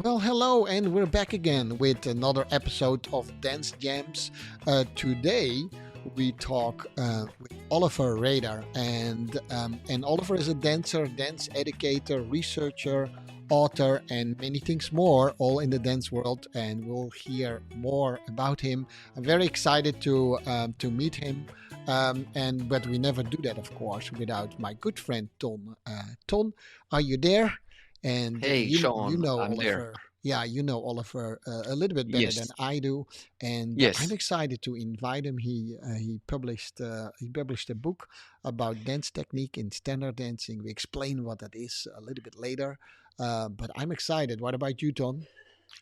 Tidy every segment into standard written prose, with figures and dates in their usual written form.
Well, hello, and we're back again with another episode of Dance Jams. Today, we talk with Oliver Rehder, and Oliver is a dancer, dance educator, researcher, author, and many things more, all in the dance world. And we'll hear more about him. I'm very excited to meet him. But we never do that, of course, without my good friend Ton. Ton, are you there? And Hey, you Sean, know I'm there. Oliver. Yeah, you know Oliver a little bit better than Yes, I do, and I'm yes. excited to invite him. He published a book about dance technique in standard dancing. We explain what that is a little bit later, but I'm excited. What about you, Ton?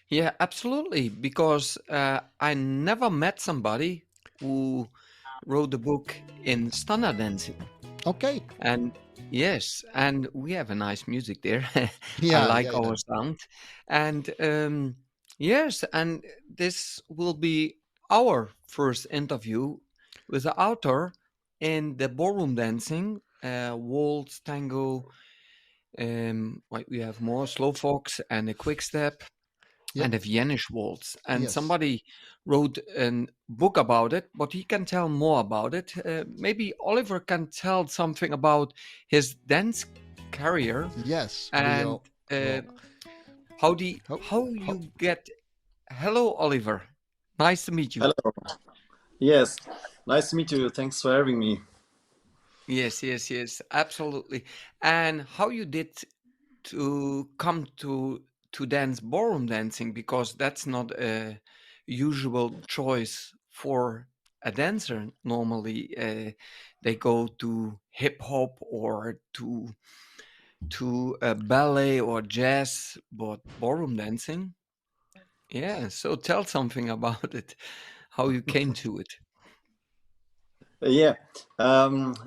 Yeah, absolutely. Because I never met somebody who wrote a book in standard dancing. Okay. And yes, and we have a nice music there. I Yeah, yeah, like you our know. sound. And yes, and this will be our first interview with the author in the ballroom dancing, waltz, tango. Like we have more slow fox and a quick step Yep. and a Viennese waltz. And Yes. somebody wrote a book about it, but he can tell more about it. Maybe Oliver can tell something about his dance career Yes. We and all. uh, Well. Ho, how ho. you get. Hello, Oliver. Nice to meet you. Hello. Yes, nice to meet you. Thanks for having me. Yes, yes, yes, absolutely. And how you did to come to dance ballroom dancing, because that's not a usual choice for a dancer. Normally, they go to hip hop or to ballet or jazz, but ballroom dancing. Yeah, so tell something about it, how you came to it. Yeah,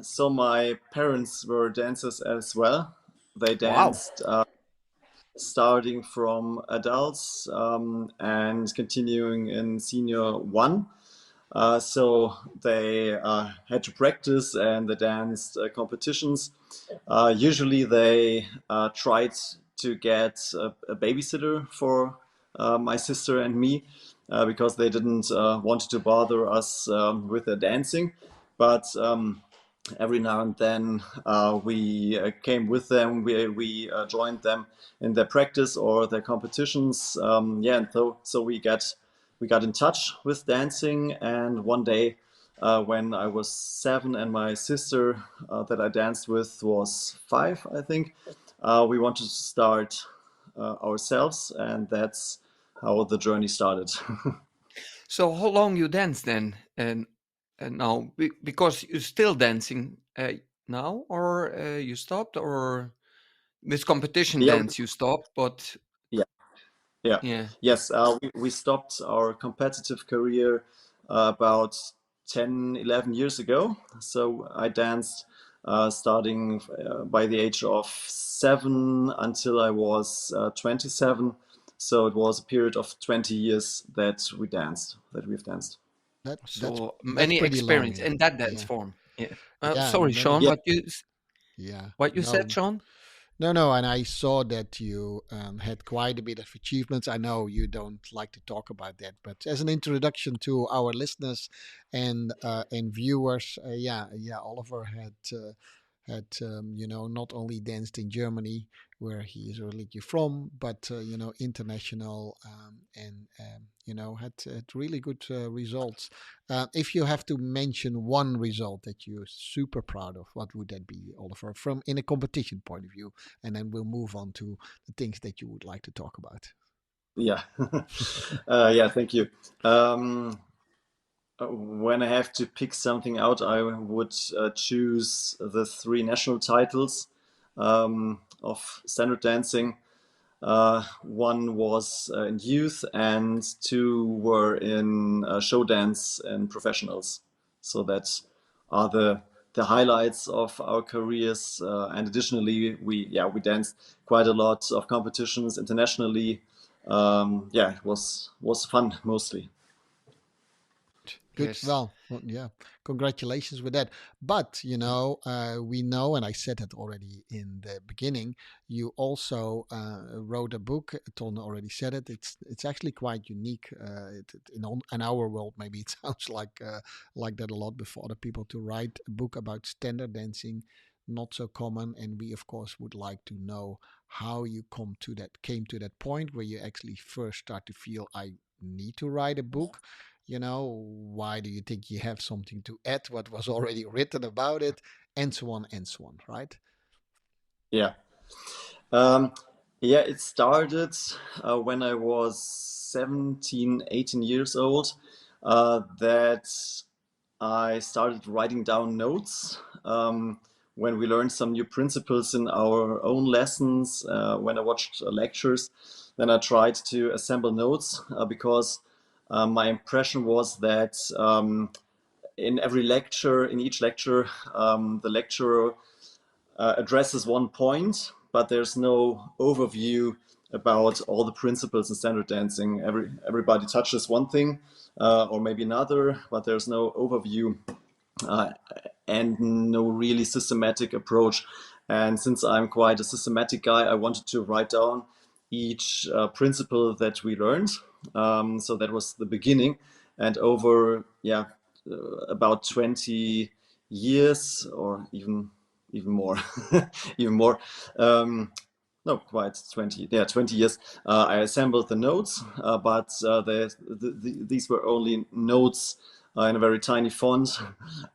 so my parents were dancers as well. They Wow. danced starting from adults and continuing in senior one. So they had to practice and they danced competitions. Usually they tried to get a babysitter for my sister and me because they didn't want to bother us with their dancing. But every now and then we came with them, we joined them in their practice or their competitions. Yeah, and so we got in touch with dancing, and one day when I was 7 and my sister that I danced with was 5, I think, we wanted to start ourselves, and that's how the journey started. So how long you dance then? And now, because you're still dancing now, or you stopped, or with competition Yeah, dance you stopped? But yeah, yeah. yeah, Yes, we stopped our competitive career about 10, 11 years ago. So I danced starting by the age of 7 until I was 27. So it was a period of 20 years that we've danced. so That's many pretty long. experience Yeah. in that dance Yeah. form. Yeah. Yeah. Sorry, No. Sean. Yeah, Yeah. What you said, No. Sean? No, no, and I saw that you had quite a bit of achievements. I know you don't like to talk about that, but as an introduction to our listeners and viewers, yeah, Oliver had not only danced in Germany where he is originally from, but international and had really good results. If you have to mention one result that you're super proud of, what would that be, Oliver, from in a competition point of view? And then we'll move on to the things that you would like to talk about. yeah, yeah. Thank you. When I have to pick something out, I would choose the 3 national titles of standard dancing. One was in youth, and 2 were in show dance and professionals. So that are the highlights of our careers. And additionally, we danced quite a lot of competitions internationally. Yeah, it was fun mostly. good. Yes. Well, yeah, congratulations with that. But we know, and I said it already in the beginning. You also wrote a book. Ton already said it. It's actually quite unique. In our world, maybe it sounds like that a lot. But for other people to write a book about standard dancing, not so common. And we, of course, would like to know how you came to that point where you actually first start to feel I need to write a book. Why do you think you have something to add what was already written about it, and so on and so on, right? Yeah. Um, yeah, it started when I was 17, 18 years old, that I started writing down notes when we learned some new principles in our own lessons, when I watched lectures. Then I tried to assemble notes because my impression was that in each lecture, the lecturer addresses one point, but there's no overview about all the principles in standard dancing. Everybody touches one thing or maybe another, but there's no overview uh, and no really systematic approach. And since I'm quite a systematic guy, I wanted to write down each principle that we learned. So that was the beginning. And over, about 20 years or even more, even more. No, quite 20, 20 years. I assembled the notes, but these were only notes in a very tiny font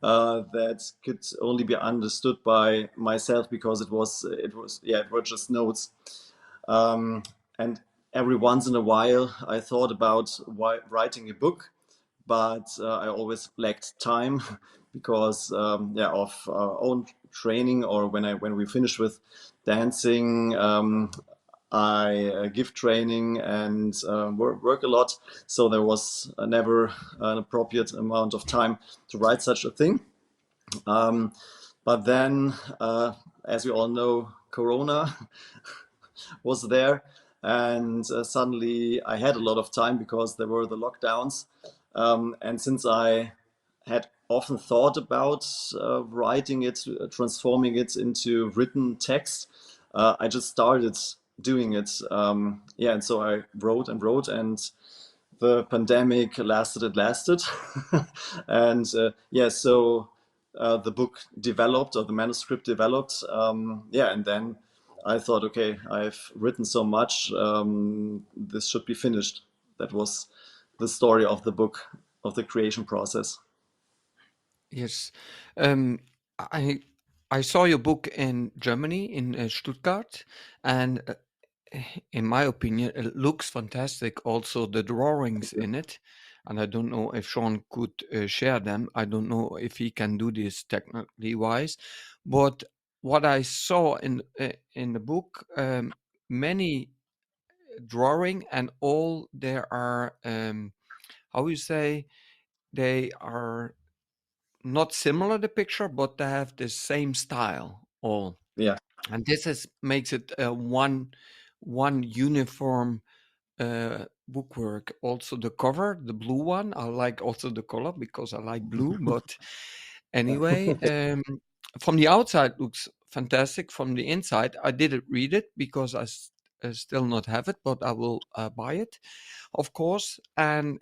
that could only be understood by myself because it were just notes. And every once in a while, I thought about writing a book, but I always lacked time because of own training, or when we finish with dancing, I give training and work a lot, so there was never an appropriate amount of time to write such a thing. But then, as we all know, Corona was there, and suddenly I had a lot of time because there were the lockdowns. And since I had often thought about writing it, transforming it into written text, I just started doing it. And so I wrote and wrote, and the pandemic lasted. It lasted, and so the book developed, or the manuscript developed. And then I thought, okay, I've written so much, this should be finished. That was the story of the book, of the creation process. Yes. Um, I I saw your book in Germany, in Stuttgart, and in my opinion, it looks fantastic. Also, the drawings in it, and I don't know if Sean could share them. I don't know if he can do this technically wise, but what I saw in the book, many drawing, and all there are how you say, they are not similar the picture, but they have the same style all, Yeah, and this is makes it one uniform bookwork. Also the cover, the blue one, I like also the color because I like blue. But anyway, from the outside looks fantastic. From the inside, I didn't read it because I still not have it, but I will buy it, of course. And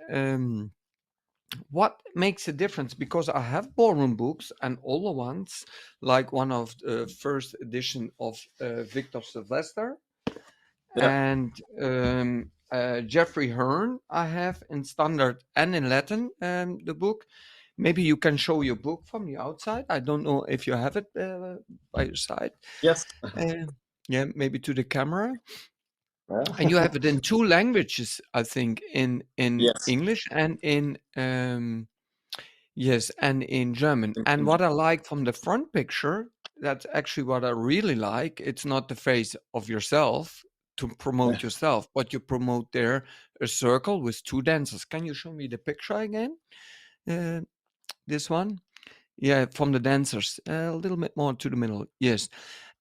what makes a difference, because I have ballroom books and older ones, like one of the first edition of Victor Sylvester, yeah, and Jeffrey Hearn I have in standard and in Latin, the book. Maybe you can show your book from the outside. I don't know if you have it by your side. yes, uh, yeah, maybe to the camera. And you yeah. have it in two languages, I think, in Yes. English and in yes, and in German. And what I like from the front picture, that's actually what I really like. It's not the face of yourself to promote yourself, but you promote there a circle with two dancers. Can you show me the picture again? Uh, this one? Yeah, from the dancers. A little bit more to the middle. Yes.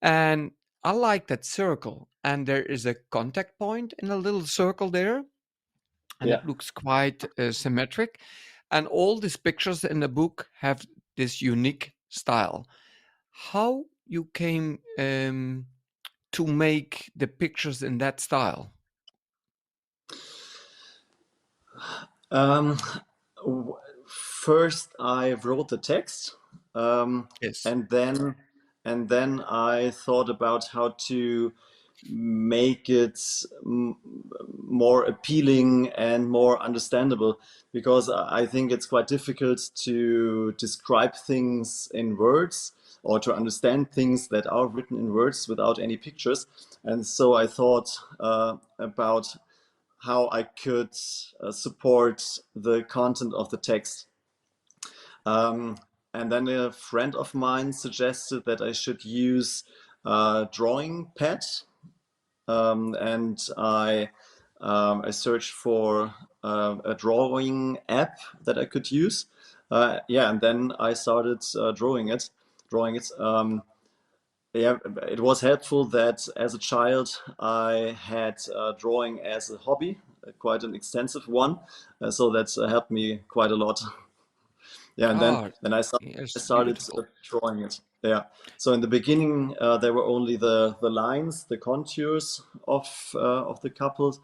And I like that circle. And there is a contact point in a little circle there, and Yeah, it looks quite symmetric. and all these pictures in the book have this unique style. How you came to make the pictures in that style? Um, First, I wrote the text, Yes. and then I thought about how to make it more appealing and more understandable, because I think it's quite difficult to describe things in words or to understand things that are written in words without any pictures. And so I thought about how I could support the content of the text. Um, and then a friend of mine suggested that I should use a drawing pad, and I searched for a drawing app that I could use. Yeah, and then I started drawing it. Yeah, it was helpful that as a child I had drawing as a hobby, quite an extensive one, so that helped me quite a lot. Yeah, and then Ah, then I yes, started beautiful. drawing it. Yeah. So in the beginning, there were only the lines, the contours of the couple,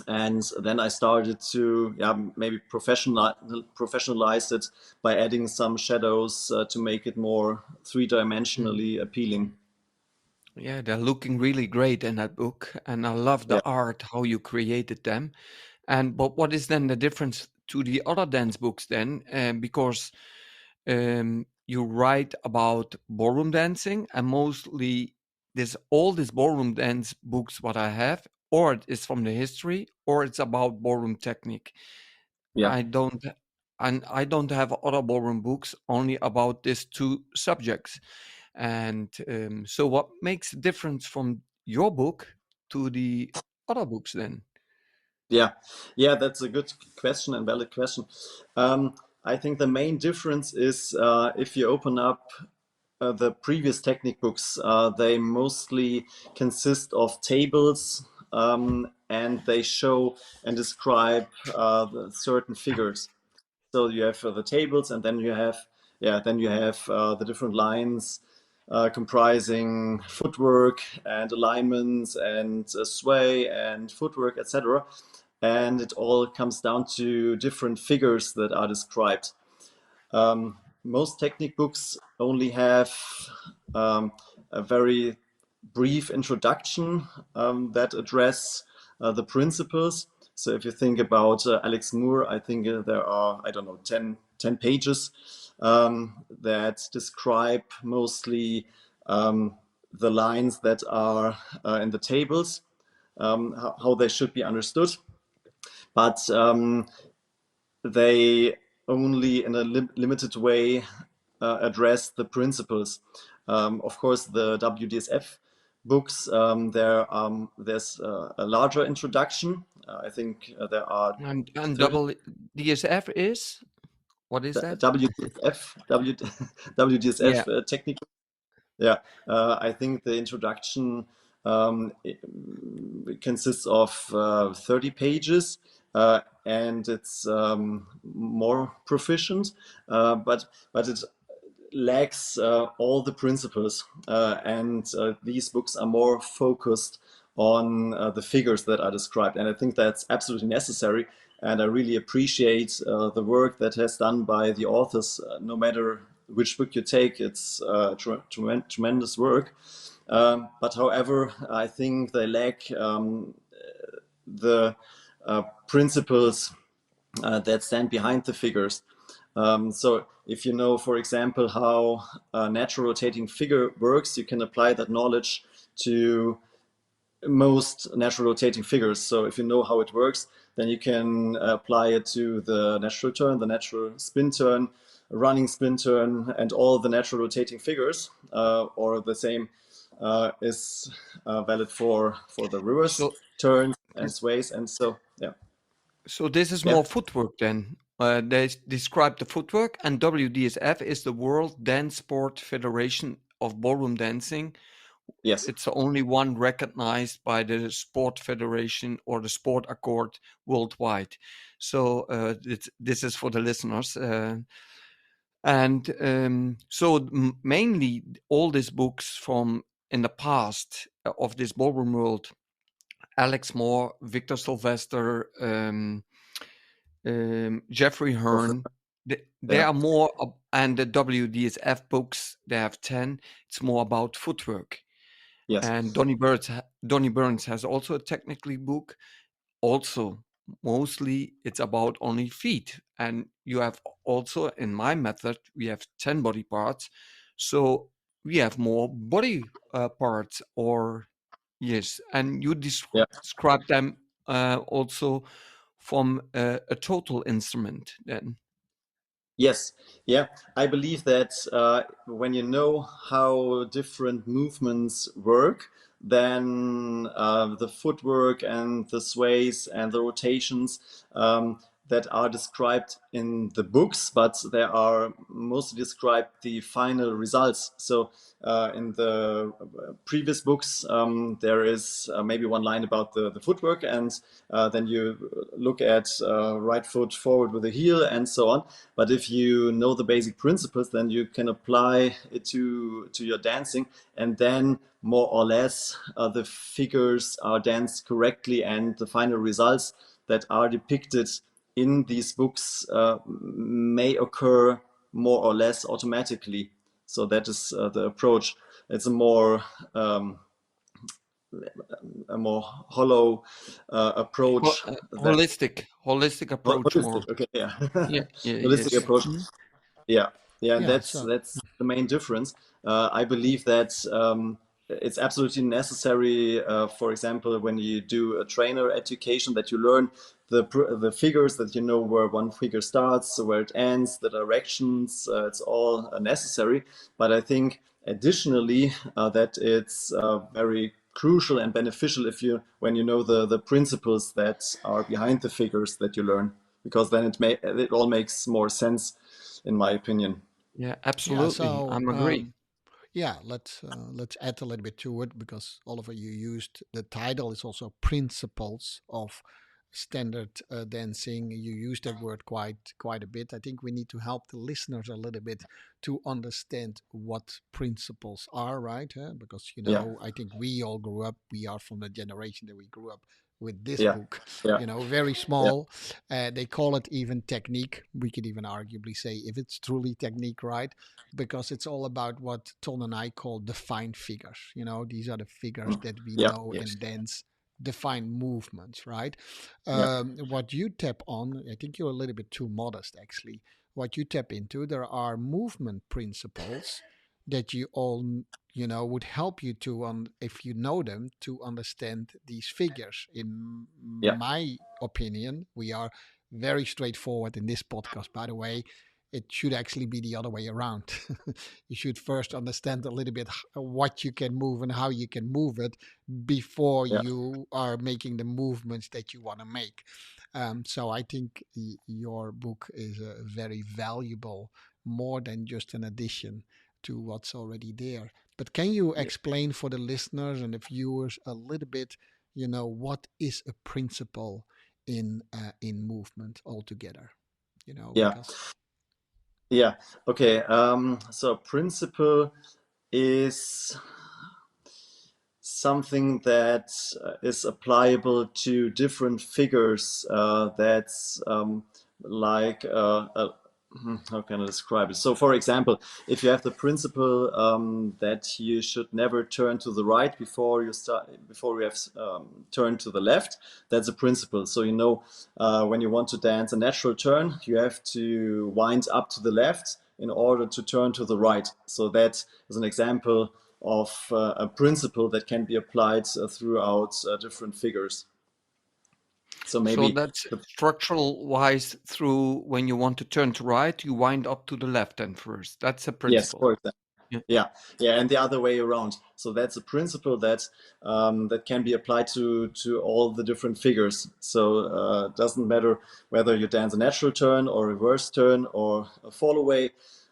and then I started to maybe professionalize it by adding some shadows to make it more Mm. three-dimensionally appealing. Yeah, they're looking really great in that book, and I love the Yeah. art how you created them. And but what is then the difference to the other dance books then? Because you write about ballroom dancing, and mostly this all these ballroom dance books what I have, or it is from the history, or it's about ballroom technique. Yeah. I don't, and I don't have other ballroom books only about these two subjects. And so, what makes the difference from your book to the other books then? Yeah, yeah, that's a good question and valid question. I think the main difference is if you open up the previous technique books, they mostly consist of tables, and they show and describe the certain figures. So you have the tables, and then you have the different lines comprising footwork and alignments and sway and footwork, etc. And it all comes down to different figures that are described. Most technique books only have um, a very brief introduction that address the principles. So if you think about Alex Moore, I think there are, I don't know, 10 pages that describe mostly the lines that are in the tables, how they should be understood. But they only in a limited way address the principles. Of course, the WDSF books, there's a larger introduction. I think there are And 30 double DSF is what is that? WDSF, Yeah, WDSF technique. Yeah, I think the introduction it consists of 30 pages, and it's more proficient, but it lacks all the principles, and these books are more focused on the figures that are described, and I think that's absolutely necessary. And I really appreciate the work that has done by the authors. No matter which book you take, it's tremendous work. But however, I think they lack the principles that stand behind the figures. So if you know, for example, how a natural rotating figure works, you can apply that knowledge to most natural rotating figures. So if you know how it works, then you can apply it to the natural turn, the natural spin turn, running spin turn, and all the natural rotating figures. Or the same is valid for the reverse so turns and this sways. And so, yeah, so this is yeah, more footwork then. They describe the footwork, and WDSF is the World Dance Sport Federation of Ballroom Dancing, Yes. It's the only one recognized by the Sport Federation or the Sport Accord worldwide. So this is for the listeners. Mainly all these books from in the past of this ballroom world, Alex Moore, Victor Sylvester, Jeffrey Hearn, they Yeah. are more, and the WDSF books, they have 10. It's more about footwork. Yes. And Donnie Burns has also a technically book. Also, mostly it's about only feet. And you have also, in my method, we have 10 body parts. So we have more body parts, or yes, and you Yeah. describe them also from a total instrument then. Yes, yeah. I believe that when you know how different movements work, then the footwork and the sways and the rotations that are described in the books, but they are mostly described the final results. So in the previous books, there is maybe one line about the footwork, and then you look at right foot forward with the heel and so on. But if you know the basic principles, then you can apply it to your dancing, and then more or less the figures are danced correctly, and the final results that are depicted in these books may occur more or less automatically. So that is the approach. It's a more hollow approach. That Holistic approach more. holistic. Okay, yeah, Yeah, yeah, holistic yes. approach. Yeah, yeah, and Yeah. that's the main difference. I believe that it's absolutely necessary. For example, when you do a trainer education, that you learn the figures, that you know where one figure starts, where it ends, the directions. It's all necessary. But I think additionally that it's very crucial and beneficial if you when you know the principles that are behind the figures that you learn, because then it all makes more sense, in my opinion. Yeah, Yeah. absolutely. So, I'm agree. yeah, let's add a little bit to it, because Oliver, you used the title is also principles of standard dancing. You use that word quite a bit. I think we need to help the listeners a little bit to understand what principles are, right? Because Yeah, I think we all grew up. We are from the generation that we grew up with this yeah, book. yeah, Very yeah, small. They call it even technique. We could even arguably say if it's truly technique, right? Because it's all about what Ton and I call defined figures. These are the figures that we yeah, know yes, in dance, defined movements, right? yeah, What you tap on, I think you're a little bit too modest actually. What you tap into, there are movement principles that you all would help you to if you know them, to understand these figures. In yeah, my opinion, we are very straightforward in this podcast, by the way. It should actually be the other way around. You should first understand a little bit what you can move and how you can move it before yeah, you are making the movements that you want to make. So I think your book is very valuable, more than just an addition to what's already there. But can you yeah, explain for the listeners and the viewers a little bit, what is a principle in movement altogether? yeah, Because yeah. Okay. So principle is something that is applicable to different figures. That's like how can I describe it? So, for example, if you have the principle that you should never turn to the right before you have turned to the left, that's a principle. So when you want to dance a natural turn, you have to wind up to the left in order to turn to the right. So that is an example of a principle that can be applied throughout different figures. So So maybe, that's structural wise through when you want to turn to right, you wind up to the left then first. That's a yes, principle. for example. Yeah. Yeah, yeah, and the other way around. So that's a principle that can be applied to all the different figures. So it doesn't matter whether you dance a natural turn or reverse turn or a fall away.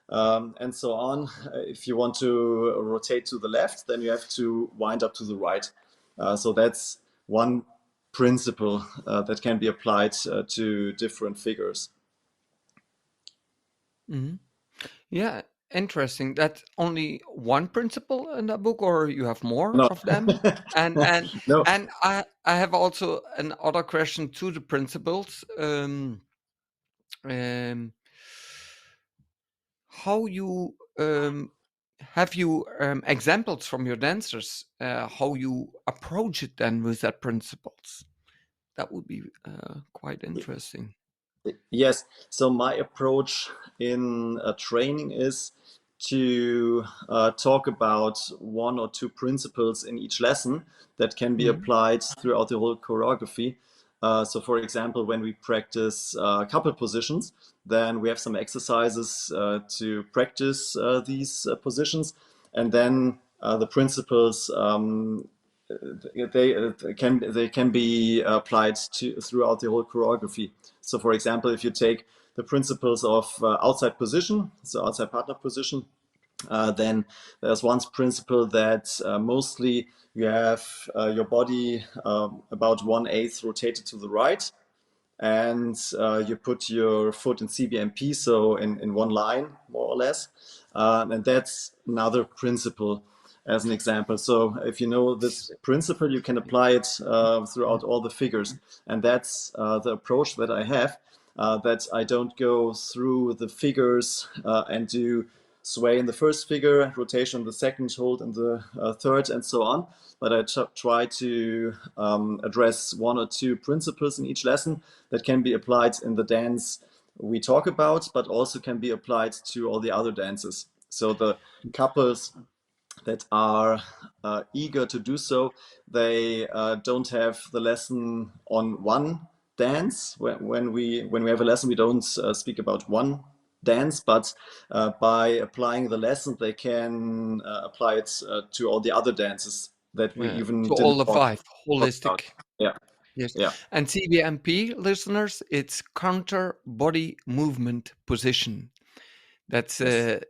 and so on. If you want to rotate to the left, then you have to wind up to the right. So that's one principle that can be applied to different figures. Hmm. Yeah, interesting. That's only one principle in the book, or you have more No, of them? And no. and I have also another question to the principles. Um, how you have you examples from your dancers? How you approach it then with that principles? That would be quite interesting. Yes. So my approach in training is to talk about one or two principles in each lesson that can be Mhm. applied throughout the whole choreography. So, for example, when we practice couple positions, then we have some exercises to practice these positions, and then the principles they can be applied to throughout the whole choreography. So, for example, if you take the principles of outside position, so outside partner position, then there's one principle that mostly you have your body about 1/8 rotated to the right, and you put your foot in CBMP, so in one line, more or less. And that's another principle as an example. So if you know this principle, you can apply it throughout all the figures. And that's the approach that I have, that I don't go through the figures and do sway in the first figure, rotation in the second, hold in the third, and so on. But I try to address one or two principles in each lesson that can be applied in the dance we talk about, but also can be applied to all the other dances. So the couples that are eager to do so, they don't have the lesson on one dance. When we have a lesson, we don't speak about one dance, but by applying the lesson, they can apply it to all the other dances that we Yeah, even to all didn't the talk five, about. holistic. Yeah, Yes. yeah, And CBMP listeners, it's counter body movement position. That's yes.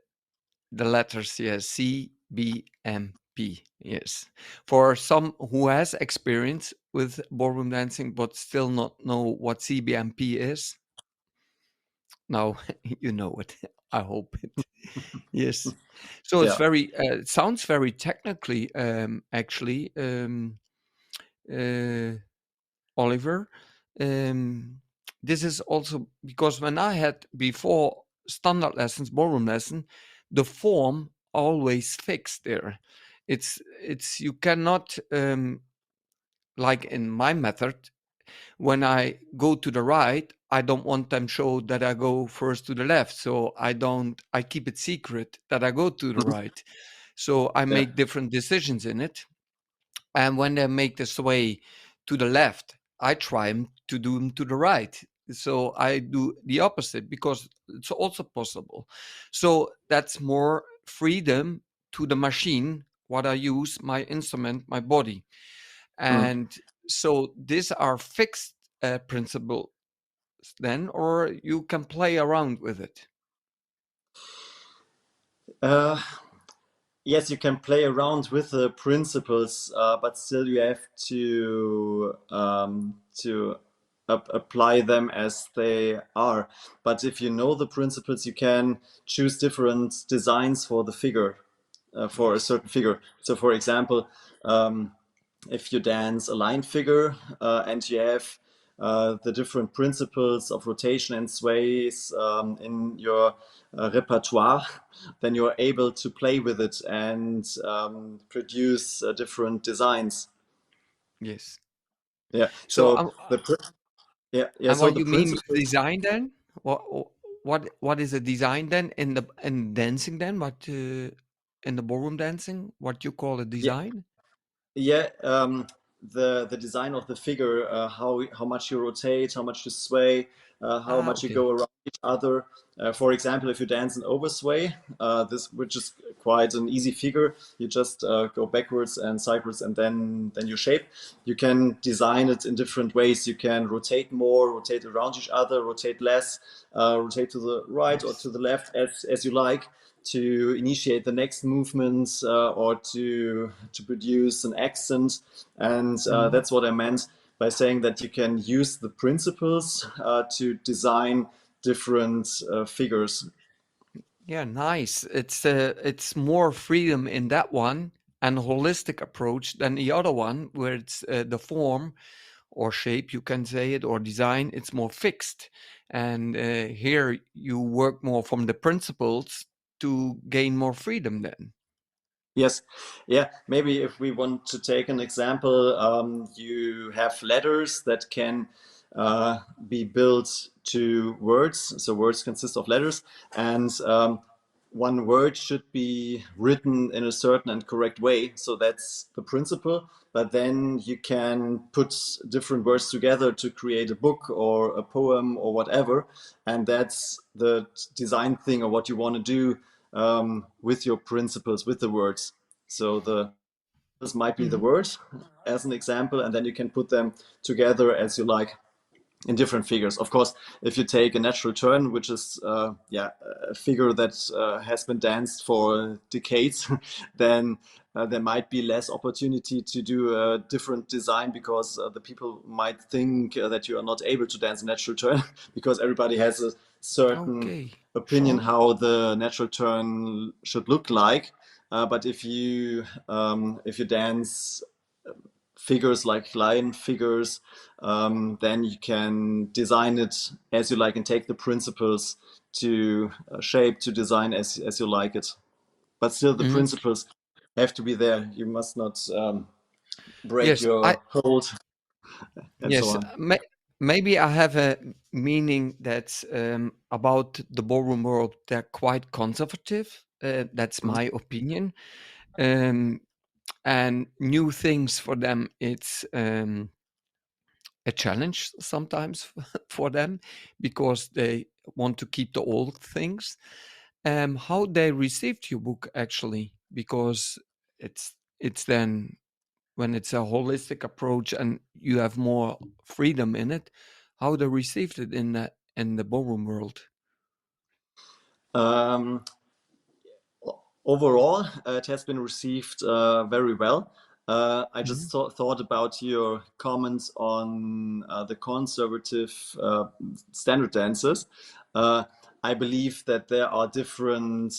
the letters, yes, CBMP. Yes. For some who has experience with ballroom dancing but still not know what CBMP is, now you know it. I hope it. Yes. So it's Yeah. very. It sounds very technically, actually, uh, Oliver. Um, this is also because when I had before standard lessons, ballroom lesson, the form always fixed there. It's you cannot like in my method when I go to the right, I don't want them show that I go first to the left. So I keep it secret that I go to the Mhm. right. So I Yeah. make different decisions in it. And when they make the sway to the left, I try to do them to the right. So I do the opposite because it's also possible. So that's more freedom to the machine, what I use, my instrument, my body. Mm. And so these are fixed principles then, or you can play around with it. Uh, yes, you can play around with the principles, but still you have to apply them as they are. But if you know the principles, you can choose different designs for the figure, for a Yes. certain figure. So, for example, if you dance a line figure and you have the different principles of rotation and sways in your repertoire, then you're able to play with it and produce different designs. Yes. Yeah. So So yeah. and So what the you mean with principles. design then? What is a design then in dancing then? What in the ballroom dancing? What you call a Yeah. design? Yeah. The design of the figure, how much you rotate, how much you sway, how Ah, much you okay. go around each other. For example, if you dance an oversway, which is quite an easy figure, you just go backwards and sideways and then you shape. You can design it in different ways. You can rotate more, rotate around each other, rotate less, rotate to the right or to the left as you like, to initiate the next movements or to produce an accent. And that's what I meant by saying that you can use the principles to design different figures. Yeah, nice. It's more freedom in that one and holistic approach than the other one, where it's the form or shape, you can say it, or design. It's more fixed, and here you work more from the principles to gain more freedom. Then. Yes, yeah. Maybe if we want to take an example, you have letters that can be built to words. So words consist of letters, and one word should be written in a certain and correct way. So that's the principle. But then you can put different words together to create a book or a poem or whatever, and that's the design thing or what you want to do with your principles, with the words. So this might be the words as an example, and then you can put them together as you like in different figures. Of course, if you take a natural turn, which is a figure that has been danced for decades, then there might be less opportunity to do a different design, because the people might think that you are not able to dance a natural turn because everybody has a certain Okay, opinion Sean. how the natural turn should look like. But if you dance figures like lion figures, then you can design it as you like and take the principles to shape, to design as you like it. But still, the Mhm. principles have to be there. You must not break Yes, your hold and so yes. on. Maybe I have a meaning that's about the ballroom world. They're quite conservative. That's Mhm. my opinion. Um, and new things for them, it's a challenge sometimes for them, because they want to keep the old things. How they received your book, actually, because it's then, when it's a holistic approach and you have more freedom in it, how they received it in the ballroom world. Um, Overall, it has been received very well. I Mhm. just thought about your comments on the conservative standard dances. Uh, I believe that there are different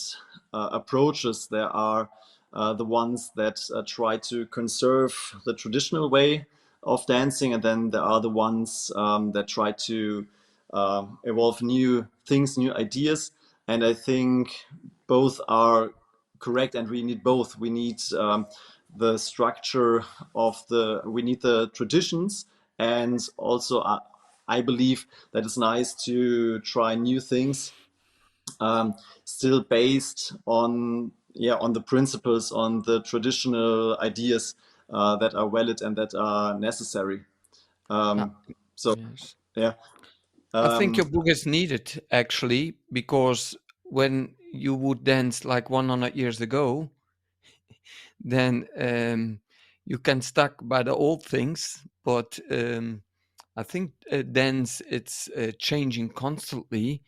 approaches. There are the ones that try to conserve the traditional way of dancing, and then there are the ones that try to evolve new things, new ideas. And I think both are correct, and we need both. We need the structure of we need the traditions, and also I believe that it's nice to try new things, still based on the principles, on the traditional ideas that are valid and that are necessary. Uh, um, so yes. yeah. I think um, your book is needed, actually, because when you would dance like 100 years ago, then you can stuck by the old things. But I think dance, it's changing constantly,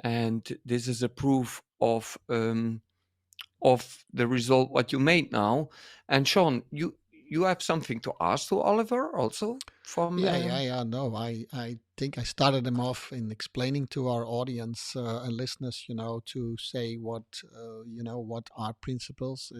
and this is a proof of the result what you made now. And Sean, you have something to ask to Oliver also from Yeah. No, I think I started them off in explaining to our audience and listeners, to say what are principles,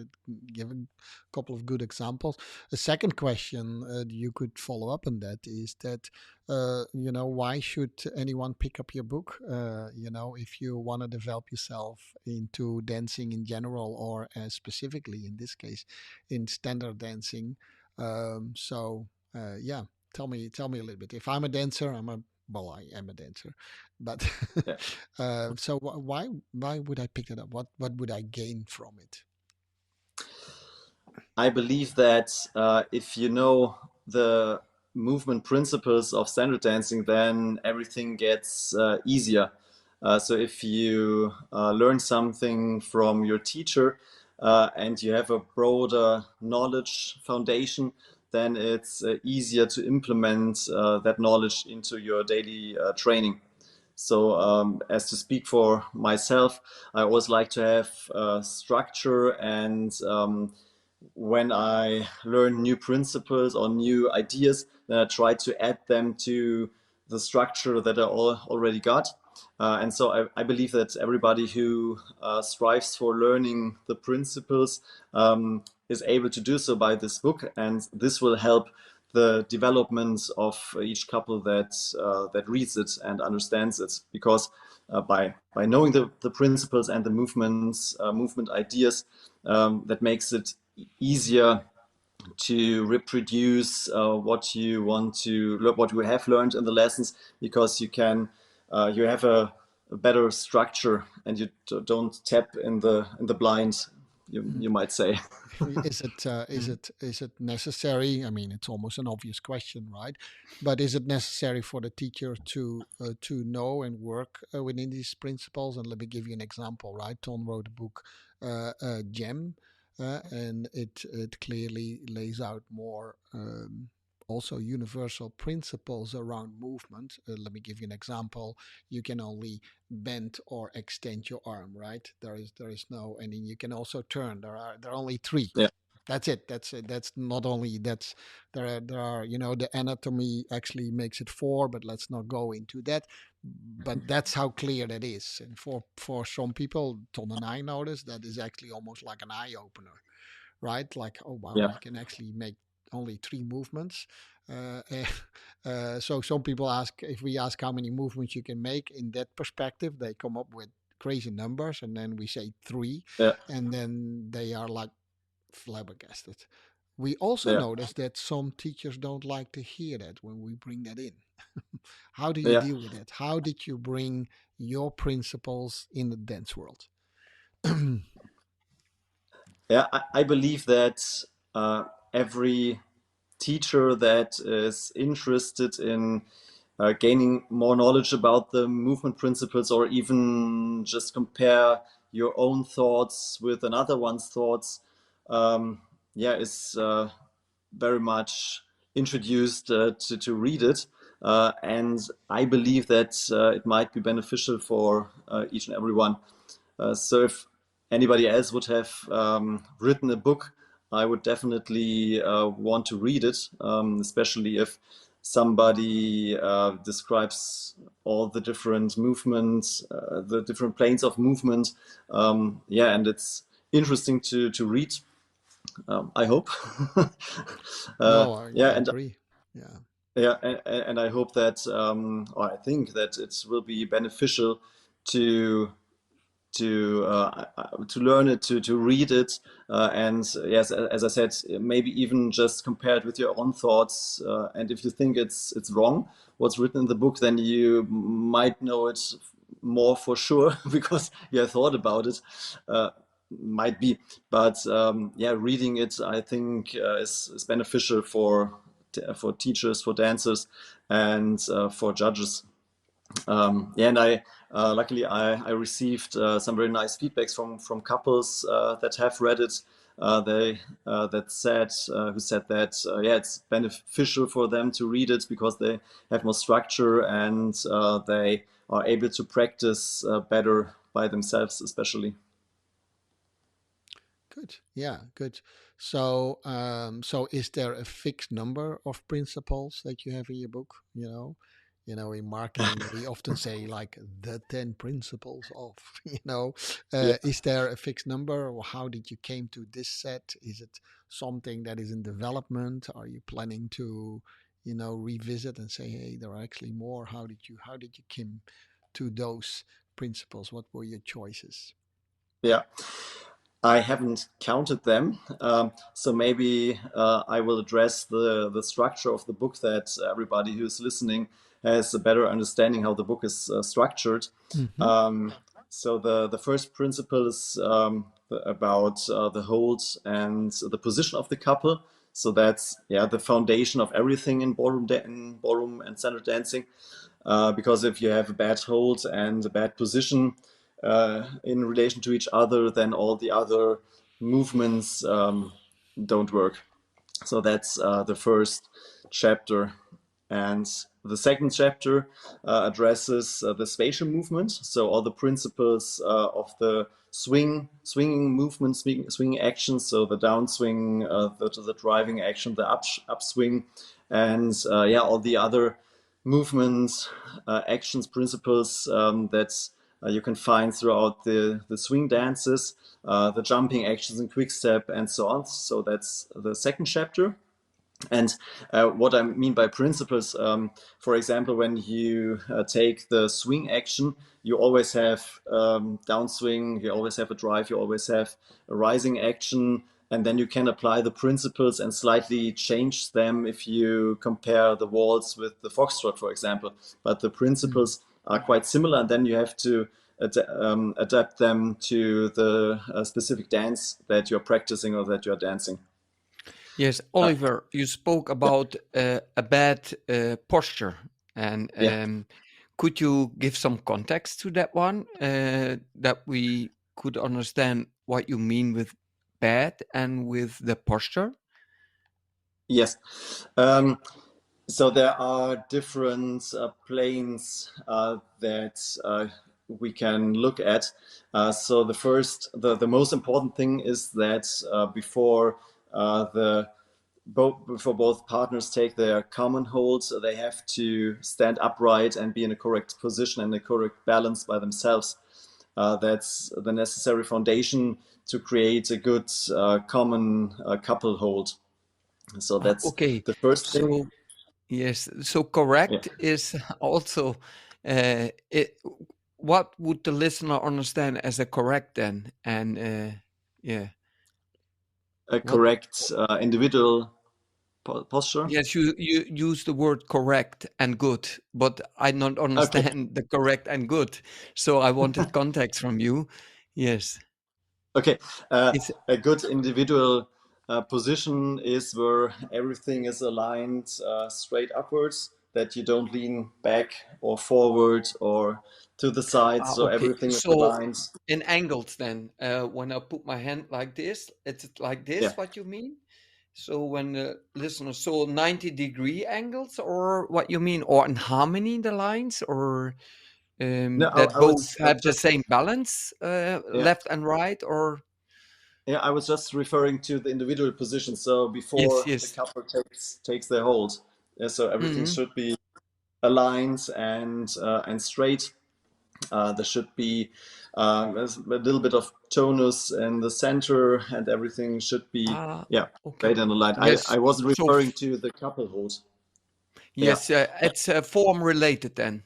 give a couple of good examples. A second question you could follow up on that is that, why should anyone pick up your book? If you want to develop yourself into dancing in general, or specifically in this case, in standard dancing. Yeah, tell me a little bit. If I'm a dancer, I am a dancer, but yeah. so why would I pick it up? What would I gain from it? I believe that if you know the movement principles of standard dancing, then everything gets easier. So if you learn something from your teacher and you have a broader knowledge foundation, then it's easier to implement that knowledge into your daily training. So as to speak for myself, I always like to have structure, and when I learn new principles or new ideas, then I try to add them to the structure that I already got. And so I believe that everybody who strives for learning the principles is able to do so by this book, and this will help the development of each couple that reads it and understands it, because by knowing the principles and the movement ideas, that makes it easier to reproduce what you have learned in the lessons, because you have a better structure and you don't tap in the blind, you might say. Is it necessary? I mean, it's almost an obvious question, right? But is it necessary for the teacher to know and work within these principles? And let me give you an example, right? Tom wrote a book, Gem, and it clearly lays out more. Also universal principles around movement. Let me give you an example. You can only bend or extend your arm, right? There is no, and then you can also turn. There are only three. Yeah. That's it. That's not only that's there are the anatomy actually makes it four, but let's not go into that. But that's how clear that is. And for some people, Tom and I noticed that is actually almost like an eye opener, right? Like, oh wow, Yeah. I can actually make only three movements. So some people ask, if we ask how many movements you can make in that perspective, they come up with crazy numbers, and then we say three, Yeah. and then they are like flabbergasted. We also Yeah. notice that some teachers don't like to hear that when we bring that in. How do you Yeah. deal with that? How did you bring your principles in the dance world? Yeah, I believe that every teacher that is interested in gaining more knowledge about the movement principles, or even just compare your own thoughts with another one's thoughts, is very much introduced to read it. And I believe that it might be beneficial for each and everyone. So if anybody else would have written a book, I would definitely want to read it, especially if somebody describes all the different movements, the different planes of movement. And it's interesting to read. I hope. No, I And agree. Yeah. yeah, and I hope that, or I think that it will be beneficial to to learn it, to read it, and yes, as I said, maybe even just compare it with your own thoughts. And if you think it's wrong, what's written in the book, then you might know it more for sure because you have thought about it. Might be, but reading it, I think, is beneficial for teachers, for dancers, and for judges. And I luckily I received some very nice feedbacks from couples that have read it. They that said who said that it's beneficial for them to read it because they have more structure, and they are able to practice better by themselves, especially. Good. Yeah, good. So is there a fixed number of principles that you have in your book? In marketing, we often say like the 10 principles of, Yeah. is there a fixed number, or how did you came to this set? Is it something that is in development? Are you planning to, revisit and say, hey, there are actually more? How did you come to those principles? What were your choices? Yeah. I haven't counted them, so maybe I will address the structure of the book, that everybody who's listening has a better understanding how the book is structured. Mm-hmm. So the first principle is about the hold and the position of the couple. So that's the foundation of everything in ballroom and center dancing. Because if you have a bad hold and a bad position in relation to each other, then all the other movements don't work. So that's the first chapter. And the second chapter addresses the spatial movement. So all the principles of the swinging movement, swinging actions. So the downswing, the driving action, the upswing, and all the other movements, actions, principles that you can find throughout the swing dances, the jumping actions and quick step and so on. So that's the second chapter. And what I mean by principles, for example, when you take the swing action, you always have downswing, you always have a drive, you always have a rising action, and then you can apply the principles and slightly change them if you compare the waltz with the foxtrot, for example. But the principles are quite similar, and then you have to adapt them to the specific dance that you're practicing or that you're dancing. Yes, Oliver, you spoke about a bad posture, and could you give some context to that one, that we could understand what you mean with bad and with the posture? Yes. So there are different planes that we can look at. So the most important thing is that before both partners take their common hold, they have to stand upright and be in a correct position and a correct balance by themselves. That's the necessary foundation to create a good common couple hold. So that's Okay, the first thing. so yes, so correct is also it. What would the listener understand as a correct then? And A correct individual posture. Yes, you use the word correct and good, but I don't understand the correct and good. So I wanted context from you. Yes. Okay. A good individual position is where everything is aligned straight upwards, that you don't lean back or forward or to the side. So Okay. everything is So aligned. in angles then, when I put my hand like this, it's like this, what you mean? So when the listener saw 90-degree angles, or what you mean, or in harmony, the lines, or No, that I would both have the same balance, left and right, or I was just referring to the individual position. So before the yes. couple takes their hold, so everything should be aligned and straight. There should be a little bit of tonus in the center, and everything should be Okay. straight and aligned. Yes. I wasn't So referring to the couple hold. yes, it's form related then.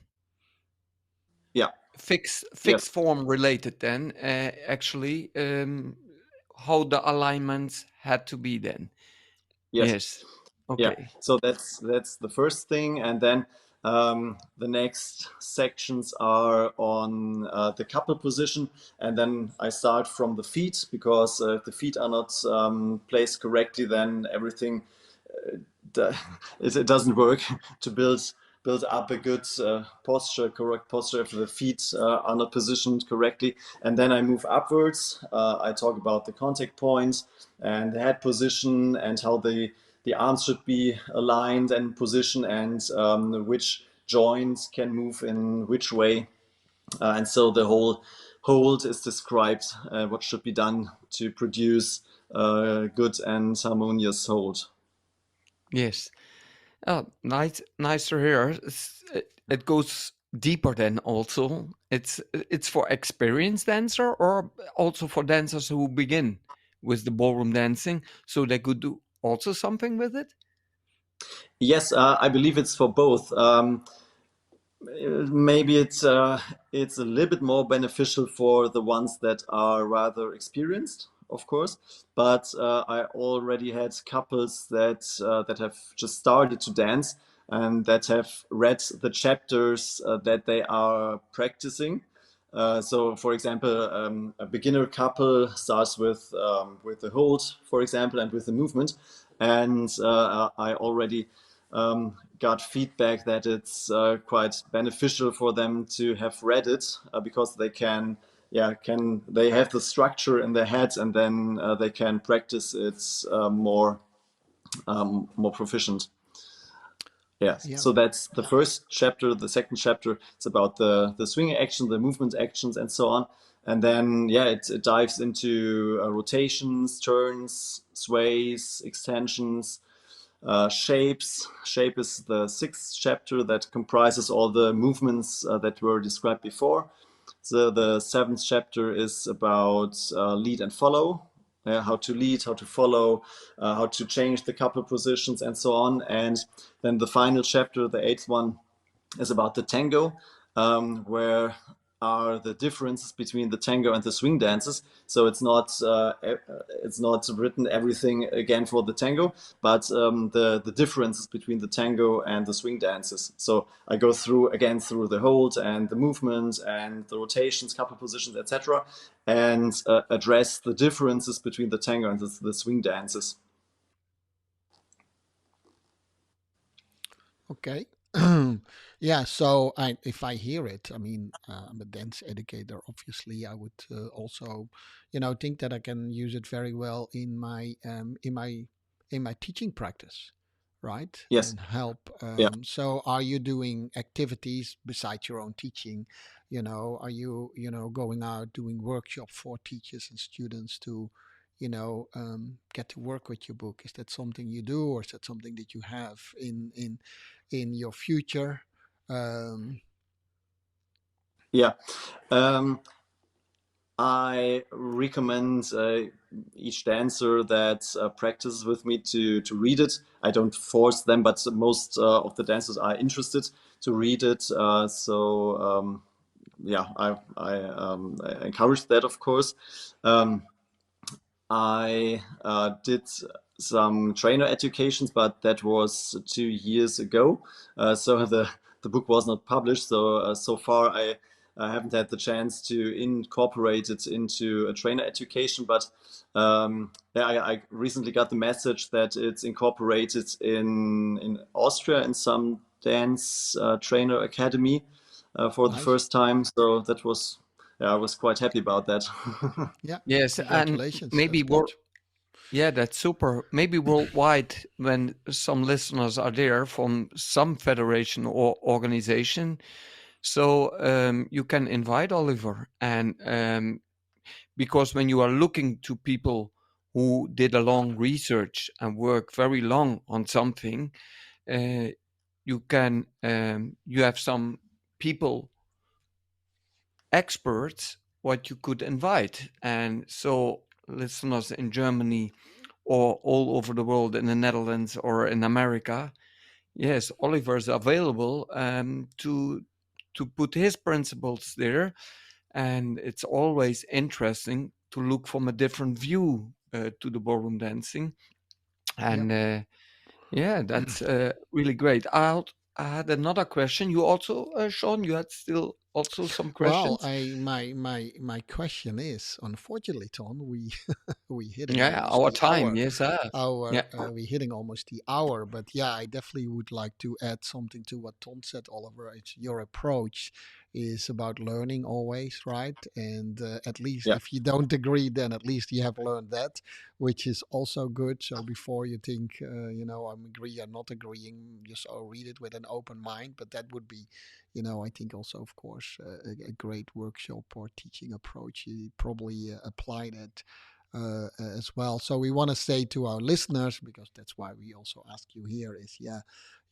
Yeah. Fixed form related then. Actually, how the alignments had to be then. Yes. Okay. Yeah. So that's the first thing, and then the next sections are on the couple position, and then I start from the feet, because if the feet are not placed correctly, then everything it doesn't work to build up a good correct posture if the feet are not positioned correctly. And then I move upwards. I talk about the contact point and the head position, and how the arms should be aligned and positioned, and which joints can move in which way. And so the whole hold is described, what should be done to produce a good and harmonious hold. Yes. Oh, nice to hear. It goes deeper then also. It's for experienced dancer, or also for dancers who begin with the ballroom dancing, so they could do also something with it? Yes, I believe it's for both. Maybe it's a little bit more beneficial for the ones that are rather experienced, of course. But I already had couples that have just started to dance, and that have read the chapters that they are practicing. So, for example, a beginner couple starts with the hold, for example, and with the movement. and I already got feedback that it's quite beneficial for them to have read it, because they have the structure in their head, and then they can practice it more proficient. Yes. Yeah. So that's the first chapter. The second chapter is about the swing action, the movement actions, and so on. And then it dives into rotations, turns, sways, extensions, shapes. Shape is the sixth chapter that comprises all the movements that were described before. So the seventh chapter is about lead and follow, how to lead, how to follow, how to change the couple positions, and so on. And then the final chapter, the eighth one, is about the tango, where are the differences between the tango and the swing dances. So it's not written everything again for the tango, but the differences between the tango and the swing dances. So I go through the hold and the movement and the rotations, couple positions, etc., and address the differences between the tango and the swing dances. Okay. Yeah, so if I hear it, I mean, I'm a dance educator. Obviously, I would also, think that I can use it very well in my teaching practice, right? Yes. And help. Yeah. So, are you doing activities besides your own teaching? Are you going out doing workshop for teachers and students to, get to work with your book? Is that something you do, or is that something that you have in your future? Um, Yeah. I recommend each dancer that practices with me to read it. I don't force them, but most of the dancers are interested to read it. I encourage that, of course. Um, I did some trainer educations, but that was 2 years ago. So the book was not published. So far I haven't had the chance to incorporate it into a trainer education. But I recently got the message that it's incorporated in Austria in some dance trainer academy for the nice. first time. So that was, I was quite happy about that. Yeah. Yes, and Congratulations. That's maybe good. yeah, that's super. Maybe worldwide, when some listeners are there from some federation or organization, so you can invite Oliver, and because when you are looking to people who did a long research and work very long on something, uh, you have some people experts what you could invite, and so listeners in Germany or all over the world, in the Netherlands or in America, yes, Oliver is available to put his principles there, and it's always interesting to look from a different view to the ballroom dancing, Yeah. and yeah, that's really great. I had another question. You also, Sean, you had still also some Well, questions. my question is, unfortunately, Ton, we hitting Yeah, almost our the time. hour. Yes, yeah. We hitting almost the hour, but yeah, I definitely would like to add something to what Tom said, Oliver. It's your approach is about learning always, right? And at least Yeah. if you don't agree, then at least you have learned that, which is also good. So before you think, I'm agree or not agreeing, just read it with an open mind. But that would be, I think also, of course, a great workshop or teaching approach. You probably apply that as well. So we want to say to our listeners, because that's why we also ask you here, is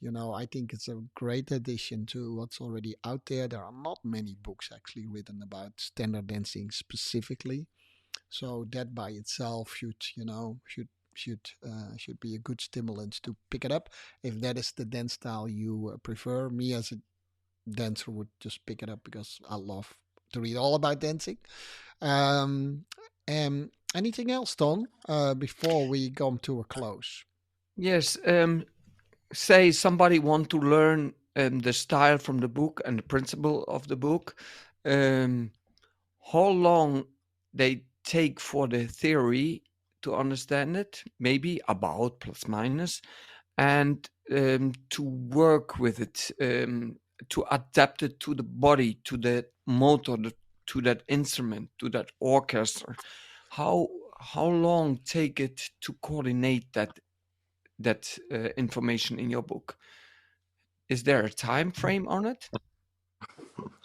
I think it's a great addition to what's already out there. There are not many books actually written about standard dancing specifically. So that by itself should be a good stimulant to pick it up if that is the dance style you prefer. Me as a dancer would just pick it up because I love to read all about dancing. Um, Anything else, Tom, before we come to a close? Yes. Say somebody want to learn the style from the book and the principle of the book. Um, how long they take for the theory to understand it, maybe about plus minus, and to work with it, to adapt it to the body, to the motor, to that instrument, to that orchestra. How how long take it to coordinate that information in your book? Is there a time frame on it?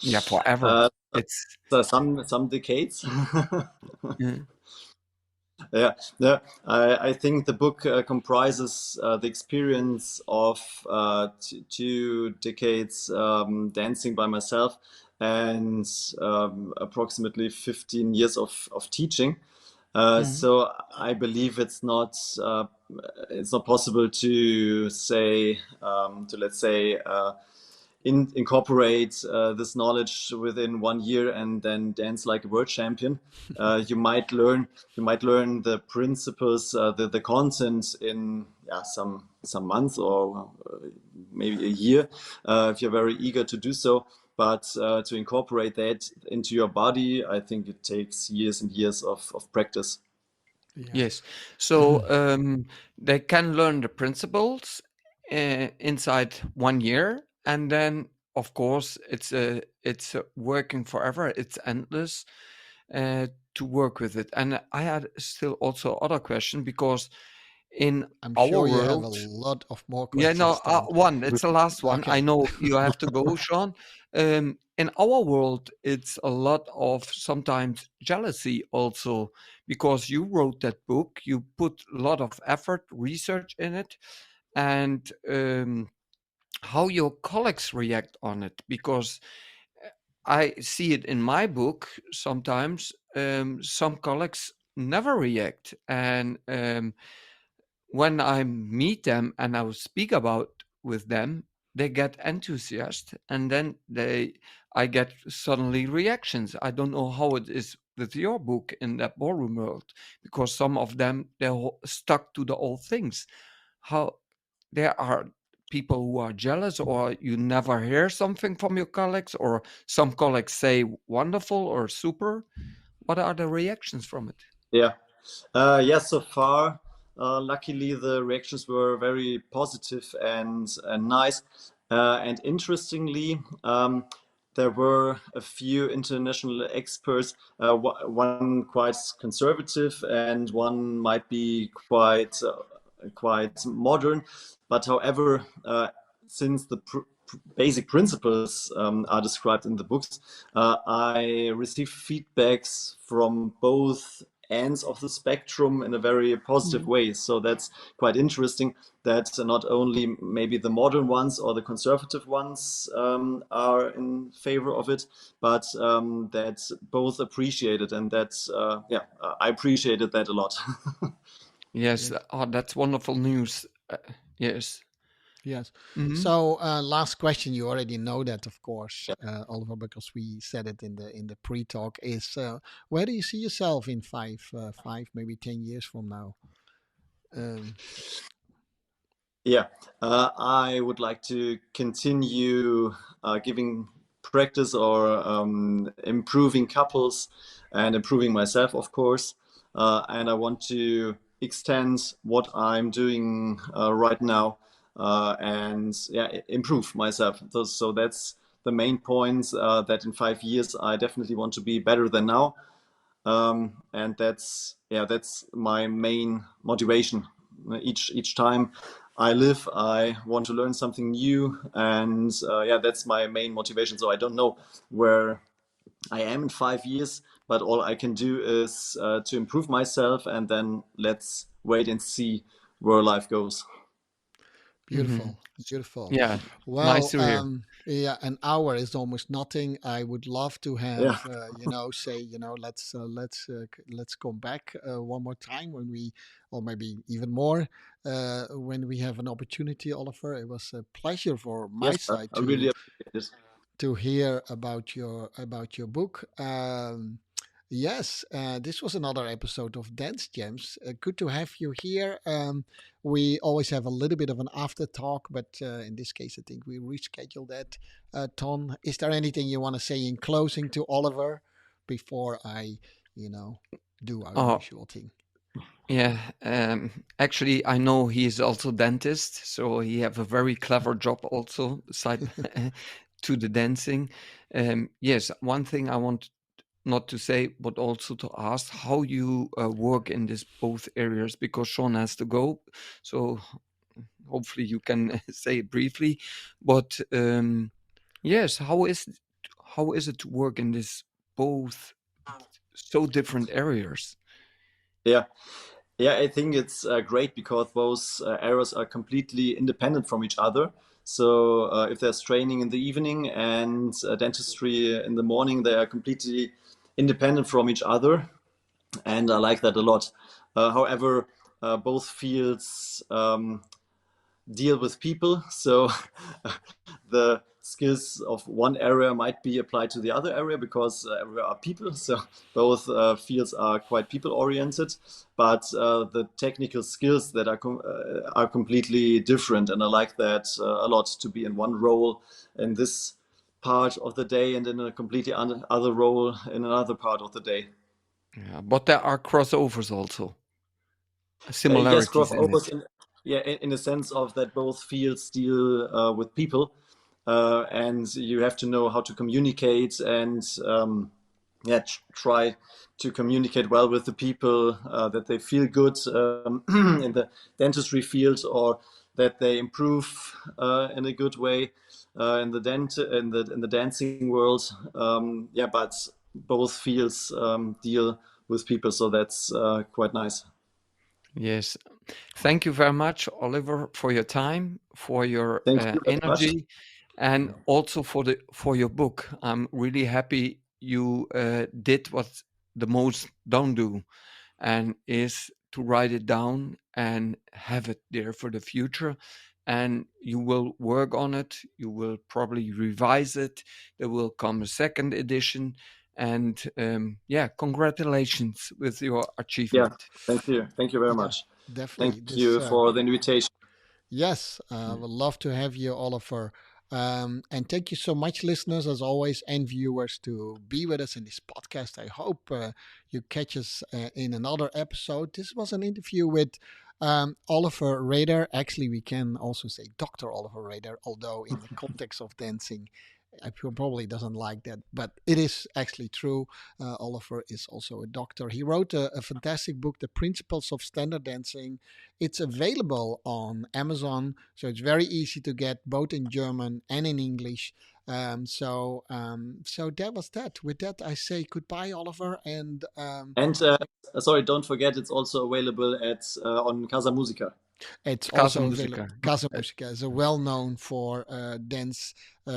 Yeah, forever. Uh, It's so some decades. uh, Yeah, yeah. I think the book comprises the experience of 2 decades dancing by myself and approximately 15 years of teaching. mhm. So I believe it's not possible to say to let's say incorporate this knowledge within 1 year and then dance like a world champion. You might learn the principles, the content in some months or maybe a year if you're very eager to do so. But to incorporate that into your body, I think it takes years and years of practice. Yeah. Yes. So they can learn the principles inside 1 year, and then of course it's working forever. It's endless to work with it. And I had still also other question because in I'm our sure you have a world, lot of more yeah, no, questions, Ton. one. It's the last one. I Okay. know you have to go, Sean. In our world, it's a lot of sometimes jealousy also because you wrote that book, you put a lot of effort, research in it, and how your colleagues react on it. Because I see it in my book sometimes. Some colleagues never react, and when I meet them and I will speak about with them, they get enthusiastic, and then I get suddenly reactions. I don't know how it is with your book in that ballroom world, because some of them they're stuck to the old things. How there are people who are jealous, or you never hear something from your colleagues, or some colleagues say wonderful or super. What are the reactions from it? Yeah. So far, luckily, the reactions were very positive and nice. And interestingly, there were a few international experts, one quite conservative and one might be quite modern. But however, since the basic principles are described in the books, I received feedbacks from both ends of the spectrum in a very positive Mhm. way. So that's quite interesting that not only maybe the modern ones or the conservative ones are in favor of it, but that both appreciate it. And I appreciated that a lot. Yes, Yes. that's wonderful news. Yes. Yes. Mhm. So, last question. You already know that, of course, Oliver, because we said it in the pre-talk. Is where do you see yourself in 5, maybe 10 years from now? Um, Yeah, I would like to continue giving practice or improving couples and improving myself, of course. And I want to extend what I'm doing right now and improve myself. So that's the main point that in 5 years I definitely want to be better than now. And that's my main motivation. Each time I live, I want to learn something new, and that's my main motivation. So I don't know where I am in 5 years, but all I can do is to improve myself, and then let's wait and see where life goes. Mhm. Beautiful, beautiful. Yeah, nice Well, to hear. yeah, an hour is almost nothing. I would love to have, Yeah, say, let's come back one more time when we, or maybe even more, when we have an opportunity, Oliver. It was a pleasure for my yes, side I really appreciate it. to hear about your book. Yes, this was another episode of Dance Gems. Good to have you here. We always have a little bit of an after talk, but in this case, I think we rescheduled that. Ton, is there anything you want to say in closing to Oliver before I, you know, do our Oh, usual thing? Yeah, actually, I know he is also dentist, so he have a very clever job also beside to the dancing. Yes, one thing I want not to say, but also to ask how you work in this both areas, because Sean has to go. So hopefully you can say it briefly. But yes, how is it to work in this both so different areas? Yeah. Yeah, I think it's great because both areas are completely independent from each other. So if there's training in the evening and dentistry in the morning, they are completely independent from each other, and I like that a lot. However, both fields deal with people, so the skills of one area might be applied to the other area because everywhere are people. So both fields are quite people oriented, but the technical skills that are completely different. And I like that a lot, to be in one role in this part of the day and in a completely other role in another part of the day. Yeah, but there are crossovers also, Yes, similarities in crossovers it. in the sense of that both fields deal with people, and you have to know how to communicate and yeah, try to communicate well with the people, that they feel good in the dentistry field, or that they improve in a good way in the dancing world. Yeah, but both fields deal with people, so that's quite nice. Yes. Thank you very much, Oliver, for your time, for your Thank you very much. energy, and also for your book. I'm really happy you did what the most don't do, and is to write it down and have it there for the future. And you will work on it. You will probably revise it. There will come a second edition. And yeah, congratulations with your Yeah, achievement. thank you. Thank you very Yeah, much. Thank definitely. This you for the invitation. Yes, would love to have you, Oliver. And thank you so much, listeners, as always, and viewers, to be with us in this podcast. I hope you catch us in another episode. This was an interview with Oliver Rehder. Actually, we can also say Dr. Oliver Rehder, although in the context of dancing, probably doesn't like that, but it is actually true. Oliver is also a doctor. He wrote a fantastic book, The Principles of Standard Dancing. It's available on Amazon, so it's very easy to get both in German and in English. So that was that. With that, I say goodbye, Oliver, and And sorry, don't forget, it's also available at on Casa Musica. it's Casa also available. Musica. Casa Musica is well known for dance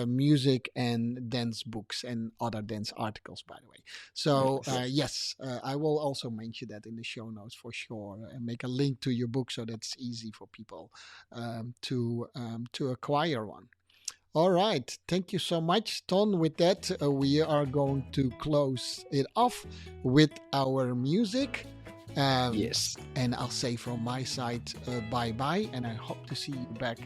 music and dance books and other dance articles, by the way. So Yes. yes, I will also mention that in the show notes for sure, and make a link to your book so that's easy for people to acquire one. All right. Thank you so much, Ton. With that, we are going to close it off with our music. Yes. And I'll say from my side, bye bye. And I hope to see you back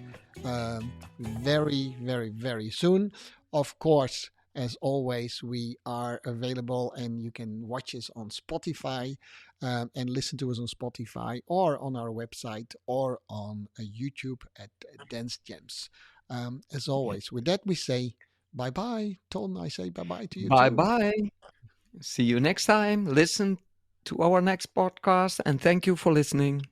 very, very, very soon. Of course, as always, we are available and you can watch us on Spotify and listen to us on Spotify or on our website or on YouTube at Dance Gems. As always, with that, we say bye bye. Ton, I say bye bye to you Bye too. bye. See you next time. Listen to our next podcast, and thank you for listening.